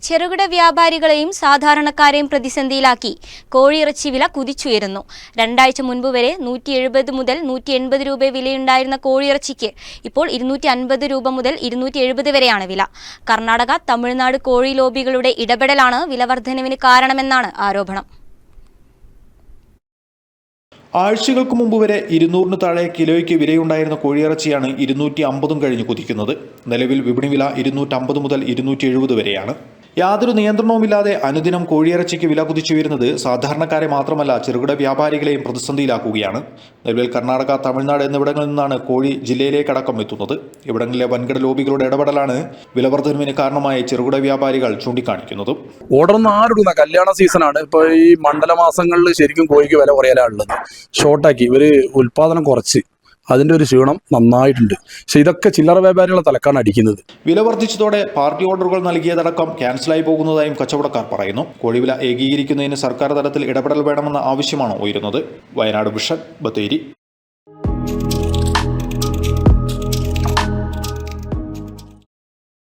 ചെറുകിട വ്യാപാരികളെയും സാധാരണക്കാരെയും പ്രതിസന്ധിയിലാക്കി കോഴിയിറച്ചി വില കുതിച്ചുയരുന്നു. രണ്ടാഴ്ച മുൻപ് വരെ 170 മുതൽ 180 രൂപ വിലയുണ്ടായിരുന്ന കോഴിയിറച്ചിക്ക് ഇപ്പോൾ 250 രൂപ മുതൽ 270 വരെയാണ് വില. കർണാടക, തമിഴ്നാട് കോഴി ലോബികളുടെ ഇടപെടലാണ് വിലവർദ്ധനവിന് കാരണമെന്നാണ് ആരോപണം. ആഴ്ചകൾക്ക് മുമ്പ് വരെ 200-ന് താഴെ കിലോയ്ക്ക് വിലയുണ്ടായിരുന്ന കോഴിയിറച്ചിയാണ് 250 കഴിഞ്ഞ് കുതിക്കുന്നത്. നിലവിൽ വിപണി വില 250 മുതൽ 270 വരെയാണ്. യാതൊരു നിയന്ത്രണവുമില്ലാതെ അനുദിനം കോഴിയിറച്ചിക്ക് വില കുതിച്ചു വരുന്നത് സാധാരണക്കാരെ മാത്രമല്ല ചെറുകിട വ്യാപാരികളെയും പ്രതിസന്ധിയിലാക്കുകയാണ്. നിലവിൽ കർണാടക, തമിഴ്നാട് എന്നിവിടങ്ങളിൽ നിന്നാണ് കോഴി ജില്ലയിലേക്കടക്കം എത്തുന്നത്. ഇവിടങ്ങളിലെ വൻകിട ലോബികളുടെ ഇടപെടലാണ് വിലവർദ്ധനവിന് കാരണമായി ചെറുകിട വ്യാപാരികൾ ചൂണ്ടിക്കാണിക്കുന്നത്. ഓർഡറൊന്നും ആരുടെ കല്യാണ സീസണാണ്. ഇപ്പോൾ ഈ മണ്ഡലമാസങ്ങളിൽ ശരിക്കും കോഴിക്ക് വില കുറയലാണുള്ളത്. ഷോർട്ടാക്കി ഇവര് ഉൽപാദനം കുറച്ച് അതിന്റെ ഒരു ക്ഷീണം നന്നായിട്ടുണ്ട്. പക്ഷെ ഇതൊക്കെ ചില്ലറ വ്യാപാരികളെ തലക്കാണ് അടിക്കുന്നത്. വില വർദ്ധിച്ചതോടെ പാർട്ടി ഓർഡറുകൾ നൽകിയതടക്കം ക്യാൻസലായി പോകുന്നതായും കച്ചവടക്കാർ പറയുന്നു. കോഴിവില ഏകീകരിക്കുന്നതിന് സർക്കാർ തലത്തിൽ ഇടപെടൽ വേണമെന്ന ആവശ്യമാണ് ഉയരുന്നത്. വയനാട് വിഷൻ, ബത്തേരി.